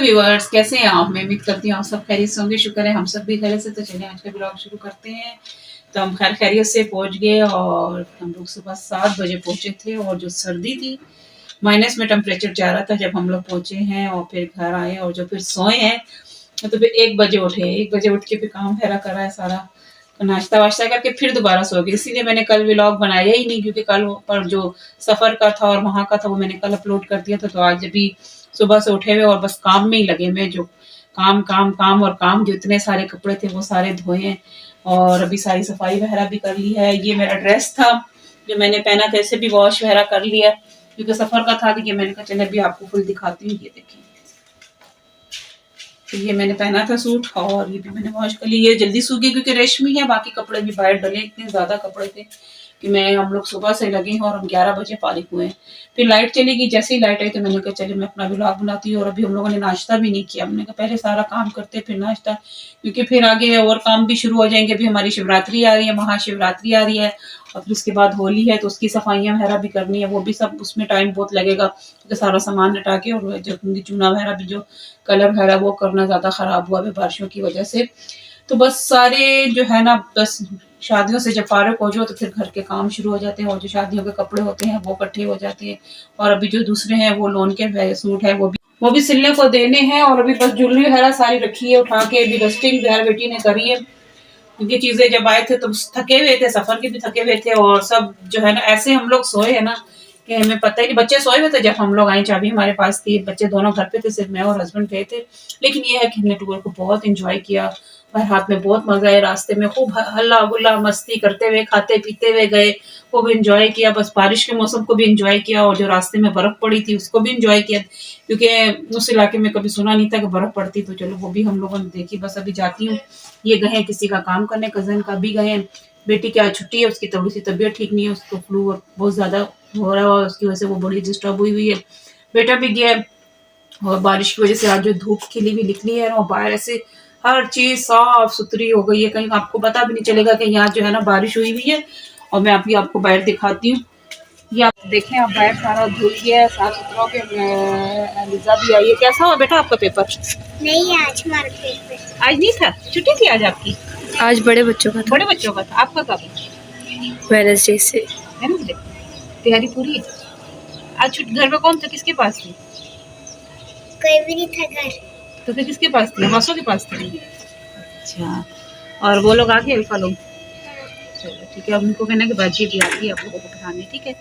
Viewers, कैसे हैं आप? मैं उम्मीद करती हूँ आप सब खैरियत से होंगे। शुक्र है हम सब भी खैरियत से। तो चलिए आज का ब्लॉग शुरू करते हैं। तो हम खैरियत से पहुंच गए और हम लोग सुबह 7 बजे पहुंचे थे और जो सर्दी थी, माइनस में टेम्परेचर जा रहा था जब हम लोग पहुंचे हैं। और फिर घर आए और जो फिर सोए हैं तो फिर 1 बजे उठे। 1 बजे उठ के फिर काम फेरा करा है सारा, नाश्ता वाश्ता करके फिर दोबारा सो गए। इसीलिए मैंने कल व्लॉग बनाया ही नहीं, क्योंकि कल पर जो सफ़र का था और वहाँ का था वो मैंने कल अपलोड कर दिया था। तो आज भी सुबह से उठे हुए और बस काम में ही लगे हुए, जो काम काम काम और काम। जो इतने सारे कपड़े थे वो सारे धोए हैं और अभी सारी सफाई वगैरह भी कर ली है। ये मेरा ड्रेस था जो मैंने पहना था, इसे भी वॉश वगैरह कर लिया क्योंकि सफ़र का था। ये मैंने कहा चले अभी आपको फुल दिखाती हूँ। ये देखिए, तो ये मैंने पहना था सूट और ये भी मैंने वॉश कर लिया। ये जल्दी सूख गई क्योंकि रेशमी है। बाकी कपड़े भी बाहर डले, इतने ज़्यादा कपड़े थे कि हम लोग सुबह से लगे हैं और हम 11 बजे फारिग हुए हैं। फिर लाइट चली गई। जैसे ही लाइट आई तो मैंने कहा चलिए मैं अपना व्लॉग बनाती हूँ। और अभी हम लोगों ने नाश्ता भी नहीं किया। हमने कहा पहले सारा काम करते फिर नाश्ता, क्योंकि फिर आगे और काम भी शुरू हो जाएंगे। अभी हमारी शिवरात्रि आ रही है, महाशिवरात्रि आ रही है और फिर उसके बाद होली है, तो उसकी सफाइयाँ वगैरह भी करनी है। वो भी सब उसमें टाइम बहुत लगेगा क्योंकि सारा सामान हटा के और जो चूना वगैरह भी जो कलर वगैरह वो करना ज़्यादा ख़राब हुआ है बारिशों की वजह से। तो बस सारे जो है ना, बस शादियों से जब फारिग हो जाओ तो फिर घर के काम शुरू हो जाते हैं और जो शादियों के कपड़े होते हैं वो इकट्ठे हो जाते हैं। और अभी जो दूसरे हैं वो लोन के सूट है वो भी सिलने को देने हैं। और अभी बस ज्वेलरी वगैरह सारी रखी है उठा के, अभी डस्टिंग वगैरह बेटी ने करी है क्योंकि चीजें जब आए थे तो थके हुए थे, सफर के भी थके हुए थे और सब जो है ना ऐसे हम लोग सोए है ना कि हमें पता ही नहीं। बच्चे सोए हुए थे जब हम लोग आए, चाबी हमारे पास थी, बच्चे दोनों घर पे थे, सिर्फ मैं और हस्बैंड गए थे। लेकिन ये है कि हमने टूर को बहुत इंजॉय किया। भाई हाथ में बहुत मजा आया, रास्ते में खूब हल्ला गुल्ला मस्ती करते हुए खाते पीते हुए गए, खूब इंजॉय किया। बस बारिश के मौसम को भी इंजॉय किया और जो रास्ते में बर्फ पड़ी थी उसको भी इंजॉय किया, क्योंकि उस इलाके में कभी सुना नहीं था कि बर्फ पड़ती। तो चलो वो भी हम लोगों ने देखी। बस अभी जाती हूँ। ये गए हैं किसी का काम करने, कजन का भी गए हैं। बेटी की आज छुट्टी है, उसकी थोड़ी सी तबीयत ठीक नहीं है, उसको फ्लू बहुत ज्यादा हो रहा है, उसकी वजह से वो बड़ी डिस्टर्ब हुई है। बेटा भी गया है और बारिश की वजह से आज जो धूप खिली भी निकली है और बाहर ऐसे हर चीज साफ सुथरी हो गई है, कहीं आपको पता भी नहीं चलेगा कि यहाँ जो है ना बारिश हुई हुई है। और मैं अभी आपको बाहर दिखाती हूँ। ये आप देखें, आप बाहर सारा धुल गया है, साफ सुथरा हो गया। लिजा भी आई है। कैसा हुआ बेटा आपका पेपर? नहीं, आज हमारा पेपर आज नहीं था, छुट्टी थी आज आपकी? आज बड़े बच्चों का था। बड़े बच्चों का था। आपका कब? वेडनेसडे से। वेडनेसडे। तैयारी पूरी है? आज घर में कौन था, किसके पास थी? कोई भी नहीं था घर। तो फिर किसके पास थी? हमासों के पास थी। अच्छा, और वो लोग आ गए अल्फा लोग? चलो ठीक है, अब उनको कहना कि बाजी भी आती है आप लोगों को पढ़ाने। ठीक है,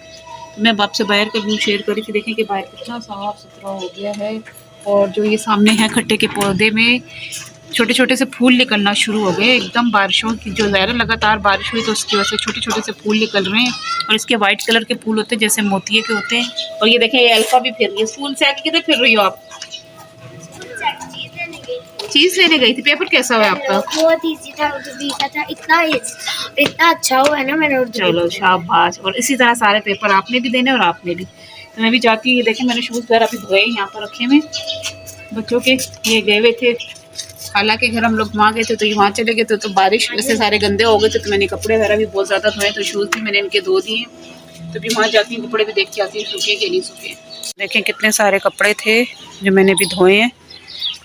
तो मैं आपसे बाहर का व्यू शेयर करी थी। देखें कि बाहर कितना साफ सुथरा हो गया है और जो ये सामने है खट्टे के पौधे में छोटे छोटे से फूल निकलना शुरू हो गए। एकदम बारिशों की जो ज़्यादा लगातार बारिश हुई तो उसकी वजह से छोटे छोटे से फूल निकल रहे हैं और इसके वाइट कलर के फूल होते हैं जैसे मोतिये के होते हैं। और ये देखें ये अल्फा भी फिर रही है। स्कूल से आके किधर फिर रही हो आप? चीज लेने गई थी। पेपर कैसा हुआ आपका? बहुत इजी था, उर्दू लिखा था, इतना अच्छा हुआ है ना मैंने उर्दू। चलो शाबाश। और इसी तरह सारे पेपर आपने भी देने और आपने भी। तो मैं भी जाती हूँ। ये देखें मैंने शूज़ वगैरह अभी धोए यहाँ पर रखे हुए बच्चों के। ये गए हुए थे हालांकि घर, हम लोग वहाँ गए थे तो वहाँ चले गए थे तो बारिश वैसे सारे गंदे हो गए थे। तो मैंने कपड़े वगैरह भी बहुत ज़्यादा धोए, तो शूज़ भी मैंने इनके धो दिए। तो भी वहाँ जाती हूँ, कपड़े भी देख के आती हूँ सूखे कि नहीं सूखे। देखें कितने सारे कपड़े थे जो मैंने भी धोए हैं,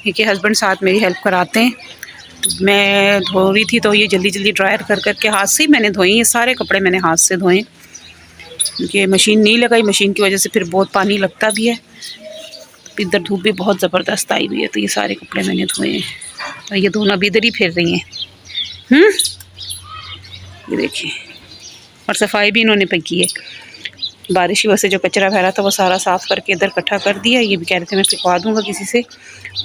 क्योंकि हस्बैंड साथ मेरी हेल्प कराते हैं। तो मैं धो रही थी तो ये जल्दी जल्दी ड्रायर कर करके हाथ से ही मैंने धोए। ये सारे कपड़े मैंने हाथ से धोए क्योंकि मशीन नहीं लगाई, मशीन की वजह से फिर बहुत पानी लगता भी है। इधर धूप भी बहुत ज़बरदस्त आई हुई है तो ये सारे कपड़े मैंने धोए हैं। और ये दोनों अभी इधर ही फिर रही हैं। ये देखिए, और सफाई भी इन्होंने पे की है। बारिश की वजह से जो कचरा भरा था वो सारा साफ़ करके इधर इकट्ठा कर दिया। ये भी कह रहे थे मैं फिकवा दूँगा किसी से,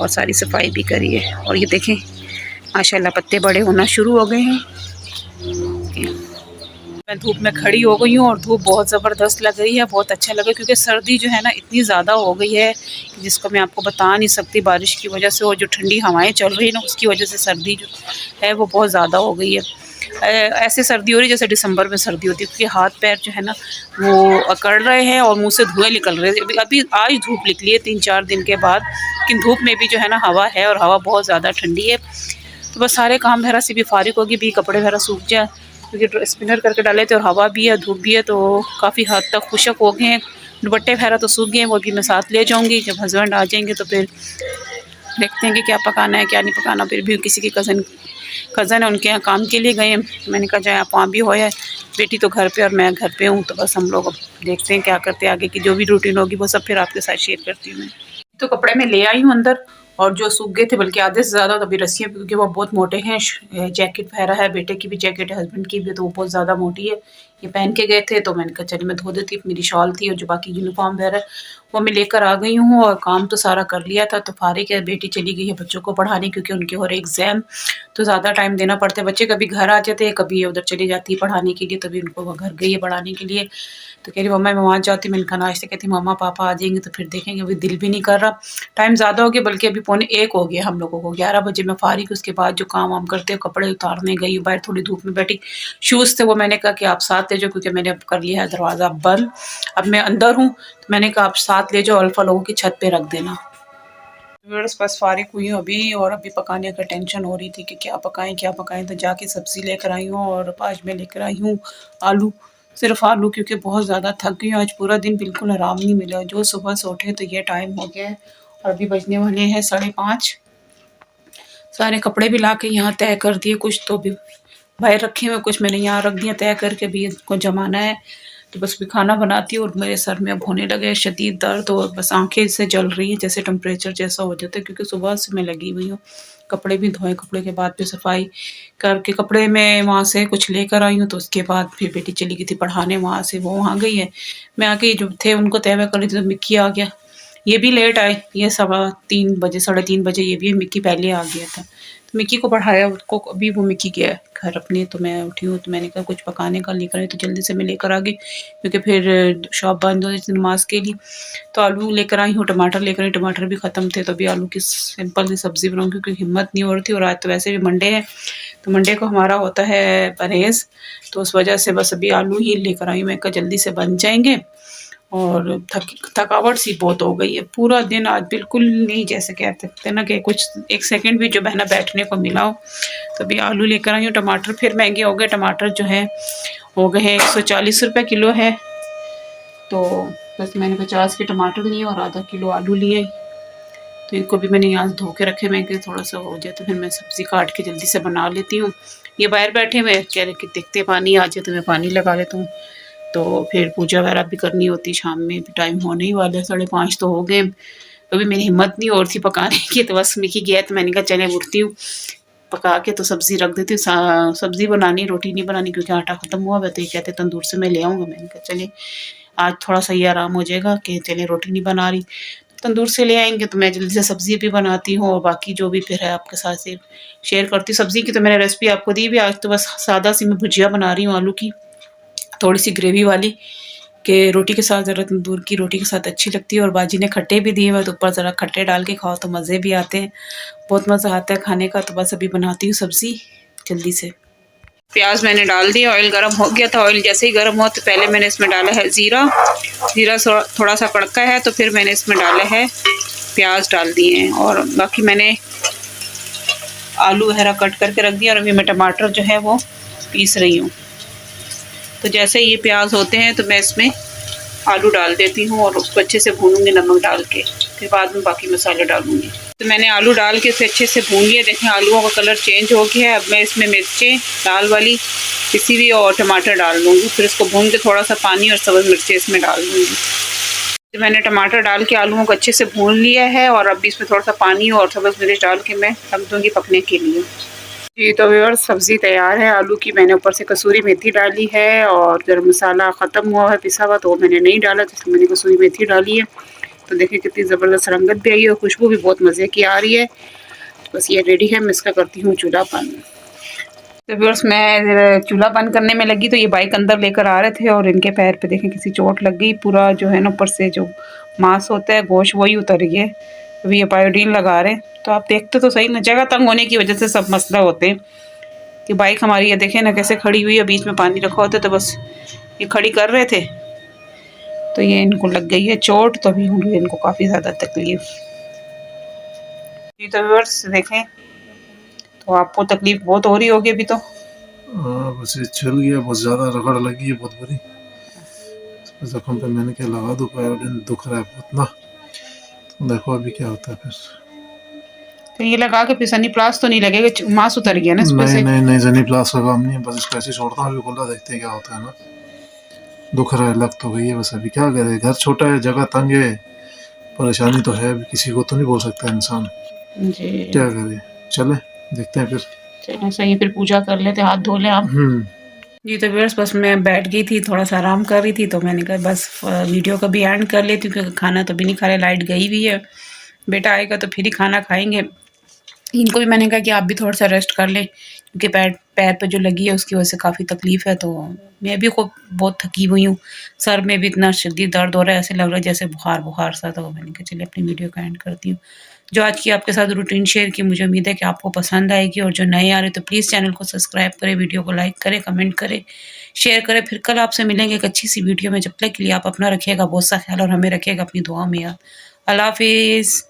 और सारी सफाई भी करी है। और ये देखें माशाल्लाह पत्ते बड़े होना शुरू हो गए हैं। मैं धूप में खड़ी हो गई हूँ और धूप बहुत ज़बरदस्त लग रही है। बहुत अच्छा लगा क्योंकि सर्दी जो है ना इतनी ज़्यादा हो गई है जिसको मैं आपको बता नहीं सकती। बारिश की वजह से और जो ठंडी हवाएं चल रही है ना उसकी वजह से सर्दी जो है वो बहुत ज़्यादा हो गई है। ऐसे सर्दी हो रही है जैसे दिसंबर में सर्दी होती है, क्योंकि हाथ पैर जो है ना वो अकड़ रहे हैं और मुँह से धुएँ निकल रहे हैं। अभी आज धूप निकली है 3-4 दिन के बाद, लेकिन धूप में भी जो है ना हवा है और हवा बहुत ज़्यादा ठंडी है। तो बस सारे काम वगैरह से भी फारिग होगी, भी कपड़े वगैरह सूख जाए क्योंकि स्पिनर करके डाले थे और हवा भी है धूप भी है तो काफ़ी हद तक खुशक हो गए हैं। दुपट्टे वगैरह तो सूख गए हैं, वो भी मैं साथ ले जाऊंगी। जब हस्बैंड आ जाएंगे तो फिर देखते हैं कि क्या पकाना है क्या नहीं पकाना। फिर भी किसी की कज़न है, उनके यहाँ काम के लिए गए हैं। मैंने कहा जाए आप वहाँ भी हो, या बेटी तो घर पे और मैं घर पे हूँ, तो बस हम लोग अब देखते हैं क्या करते हैं आगे की जो भी रूटीन होगी वो सब फिर आपके साथ शेयर करती हूँ मैं। तो कपड़े मैं ले आई हूँ अंदर, और जो सूख गए थे बल्कि आधे से ज़्यादा, तो अभी रस्सियाँ, क्योंकि वो बहुत मोटे हैं। जैकेट पहना है, बेटे की भी जैकेट है, हस्बैंड की भी, तो वो बहुत ज़्यादा मोटी है। ये पहन के गए थे तो मैंने कहा चलिए मैं धो देती। मेरी शॉल थी और जो बाकी यूनिफॉर्म वगैरह वो मैं लेकर आ गई हूँ, और काम तो सारा कर लिया था। तो फारिग है, बेटी चली गई है बच्चों को पढ़ाने, क्योंकि उनके हो रहे एग्ज़ाम, तो ज़्यादा टाइम देना पड़ता है। बच्चे कभी घर आ जाते हैं, कभी ये उधर चली जाती है पढ़ाने के लिए, तभी उनको वो घर गई है पढ़ाने के लिए। तो कह रही मम्मा मैं वहाँ जाती। मैंने कहा नाश्ते, कहती मम्मा पापा आ जाएंगे तो फिर देखेंगे, अभी दिल भी नहीं कर रहा, टाइम ज़्यादा हो गया, बल्कि अभी 12:45 हो गया हम लोगों को। 11 बजे मैं फारिग, उसके बाद जो काम वाम करते हो, कपड़े उतारने गई बाहर, थोड़ी धूप में बैठी। शूज़ थे वो मैंने कहा कि आप साथ ले जाओ, क्योंकि मैंने अब कर लिया है दरवाज़ा बंद। अब मैं अंदर हूँ, तो मैंने कहा आप साथ ले जाओ, अल्फा लोगों की छत पे रख देना। बस फारिग हुई हूँ अभी, और अभी पकाने का टेंशन हो रही थी कि क्या पकाएं। तो जाके सब्ज़ी लेकर आई हूँ, और आज मैं लेकर आई हूँ आलू, सिर्फ आलू, क्योंकि बहुत ज़्यादा थक गई हूँ। आज पूरा दिन बिल्कुल आराम नहीं मिला, जो सुबह से उठे तो ये टाइम हो गया है, और अभी बजने वाले हैं 5:30। सारे कपड़े भी ला के यहाँ तय कर दिए, कुछ तो भी बाहर रखे हुए, कुछ मैंने यहाँ रख दिया तय करके, भी इनको जमाना है। तो बस भी खाना बनाती हूँ, और मेरे सर में अब होने लगे शदीद दर्द, और बस आंखें से जल रही हैं, जैसे टेम्परेचर जैसा हो जाता है, क्योंकि सुबह से मैं लगी हुई हूँ। कपड़े भी धोए, कपड़े के बाद फिर सफाई करके, कपड़े में वहाँ से कुछ लेकर आई हूँ, तो उसके बाद फिर बेटी चली गई थी पढ़ाने, वहाँ से वो वहाँ गई है। मैं आके जो थे उनको तय कर रही थी, तो मिक्की आ गया, ये भी लेट आए, ये 3:15 बजे 3:30 बजे ये भी, मिक्की पहले आ गया था। तो मिक्की को पढ़ाया उसको, अभी वो मिक्की गया है घर अपने, तो मैं उठी हूँ, तो मैंने कहा कुछ पकाने का लेकर आई, तो जल्दी से मैं लेकर आ गई, क्योंकि फिर शॉप बंद हो जाती थी नमाज के लिए। तो आलू लेकर आई हूँ, टमाटर लेकर आई, टमाटर भी ख़त्म थे, तो अभी आलू की सिंपल सी सब्ज़ी बनाऊँ, क्योंकि हिम्मत नहीं हो रही थी, और आज तो वैसे भी मंडे है, तो मंडे को हमारा होता है परहेज़, तो उस वजह से बस अभी आलू ही लेकर आई हूँ। मैं कहा जल्दी से बन जाएंगे, और थकावट सी बहुत हो गई है, पूरा दिन आज बिल्कुल नहीं, जैसे कह सकते ना कि कुछ एक सेकंड भी जो है ना बैठने को मिला हो। तो अभी आलू लेकर आई हूँ। टमाटर फिर महंगे हो गए, टमाटर जो है हो गए हैं 140 रुपये किलो है, तो बस मैंने 50 के टमाटर लिए और आधा किलो आलू लिए, तो इनको भी मैंने यहाँ धो के रखे। मैं थोड़ा सा हो जाए तो फिर मैं सब्ज़ी काट के जल्दी से बना लेती हूँ। ये बाहर बैठे हुए कह रहे कि देखते पानी आ जाए, तो मैं पानी लगा लेता हूँ, तो फिर पूजा वगैरह भी करनी होती, शाम में भी टाइम होने ही वाला है, 5:30 तो हो गए। तो भी मेरी हिम्मत नहीं हो रही थी पकाने की, तो बस मिकी गया, तो मैंने कहा चले उठती हूँ, पका के तो सब्ज़ी रख देती हूँ। सब्ज़ी बनानी, रोटी नहीं बनानी, क्योंकि आटा ख़त्म हुआ है, तो ये कहते तंदूर से मैं ले आऊँगा। मैंने कहा चले आज थोड़ा सा ये आराम हो जाएगा कि चले रोटी नहीं बना रही, तंदूर से ले आएंगे, तो मैं जल्दी से सब्ज़ी भी बनाती हूँ, और बाकी जो भी फिर है आपके साथ से शेयर करती हूँ। सब्ज़ी की तो मैंने रेसिपी आपको दी भी, आज तो बस सादा सी मैं भुजिया बना रही हूँ आलू की, थोड़ी सी ग्रेवी वाली, कि रोटी के साथ, ज़रा तंदूर की रोटी के साथ अच्छी लगती है। और बाजी ने खट्टे भी दिए हुए, तो ऊपर ज़रा खट्टे डाल के खाओ तो मज़े भी आते हैं, बहुत मज़ा आता है खाने का। तो बस अभी बनाती हूँ सब्ज़ी जल्दी से। प्याज मैंने डाल दिया, ऑयल गर्म हो गया था। ऑयल जैसे ही गर्म हो तो पहले मैंने इसमें डाला है ज़ीरा थोड़ा सा कड़का है, तो फिर मैंने इसमें डाला है प्याज डाल दिए हैं, और बाकी मैंने आलू वगैरह कट करके रख दिया, और अभी मैं टमाटर जो है वो पीस रही हूँ। तो जैसे ये प्याज होते हैं तो मैं इसमें आलू डाल देती हूँ, और उसको अच्छे से भूनूंगी नमक डाल के, फिर बाद में बाकी मसाले डालूंगी। तो मैंने आलू डाल के इसे अच्छे से भून लिया, देखें आलूओं का कलर चेंज हो गया है। अब मैं इसमें मिर्चें लाल वाली पिसी हुई और टमाटर डाल दूँगी, फिर इसको भून के थोड़ा सा पानी और सब्ज़ मिर्चें इसमें डाल दूँगी। तो मैंने टमाटर डाल के आलूओं को अच्छे से भून लिया है, और अभी इसमें थोड़ा सा पानी और सब्ज़ मिर्च डाल के मैं रख दूँगी पकने के लिए। जी तो व्यूअर्स सब्ज़ी तैयार है आलू की। मैंने ऊपर से कसूरी मेथी डाली है, और गरम मसाला ख़त्म हुआ है पिसा हुआ, तो वो मैंने नहीं डाला, तो मैंने कसूरी मेथी डाली है। तो देखिए कितनी ज़बरदस्त रंगत भी आई है, और खुशबू भी बहुत मज़े की आ रही है। तो बस ये रेडी है, मैं इसका करती हूँ चूल्हा बंद। तो व्यूअर्स मैं चूल्हा बंद करने में लगी, तो ये बाइक अंदर लेकर आ रहे थे, और इनके पैर पे देखें किसी चोट लग गई, पूरा जो है ना ऊपर से जो मांस होता है, गोश्त, वही उतर रही है। अभी ये बायोडीन लगा रहे हैं, तो आप देखते तो सही ना, जगह तंग होने की वजह से सब मसला होते हैं। कि बाइक हमारी ये देखें ना कैसे खड़ी हुई है, बीच में पानी रखा होता है, तो बस ये खड़ी कर रहे थे, तो ये इनको लग गई है चोट, तो अभी इनको काफ़ी ज़्यादा तकलीफ। जी तो व्यूअर्स देखें, तो आपको तकलीफ बहुत हो रही होगी अभी तो। बस ये चल गया, बहुत ज़्यादा रगड़ लगी है, बहुत बुरी जख्म पे। मैंने क्या लगा दूँ, दुख रहा है बहुत ना, तो देखो अभी क्या होता है फिर। तो ये लगा के फिर सनी प्लास तो नहीं लगेगा, मांस उतर गया ना इस पे से। नहीं नहीं नहीं, जनी प्लास का काम नहीं है, बस इसको ऐसे छोड़ता हूँ अभी खुला, देखते हैं क्या होता है ना। दुख रहा है, लग तो गई है, बस अभी क्या करे, घर छोटा है, जगह तंग है, परेशानी तो है, अभी किसी को तो नहीं बोल सकता इंसान, जी क्या करे। चले देखते हैं फिर। चलो सही, फिर पूजा कर लेते, हाथ धो ले आप। जी तो व्यूअर्स, बस मैं बैठ गई थी, थोड़ा सा आराम कर रही थी, तो मैंने कहा बस वीडियो का भी एंड कर लेती हूँ, क्योंकि खाना तो भी नहीं खा रहे, लाइट गई हुई है, बेटा आएगा तो फिर ही खाना खाएंगे। इनको भी मैंने कहा कि आप भी थोड़ा सा रेस्ट कर लें, क्योंकि पैर पे जो लगी है उसकी वजह से काफ़ी तकलीफ़ है। तो मैं भी खूब बहुत थकी हुई हूँ, सर में भी इतना शदीद दर्द हो रहा है, ऐसे लग रहा है जैसे बुखार सा। तो मैंने कहा चलिए अपनी वीडियो का एंड करती हूँ। जो आज की आपके साथ रूटीन शेयर की, मुझे उम्मीद है कि आपको पसंद आएगी, और जो नए आ रहे तो प्लीज़ चैनल को सब्सक्राइब करें, वीडियो को लाइक करें, कमेंट करें, शेयर करें। फिर कल आपसे मिलेंगे एक अच्छी सी वीडियो में। जब तक के लिए आप अपना रखिएगा बहुत सा ख्याल, और हमें रखिएगा अपनी दुआ में याद। अल्लाह हाफिज़।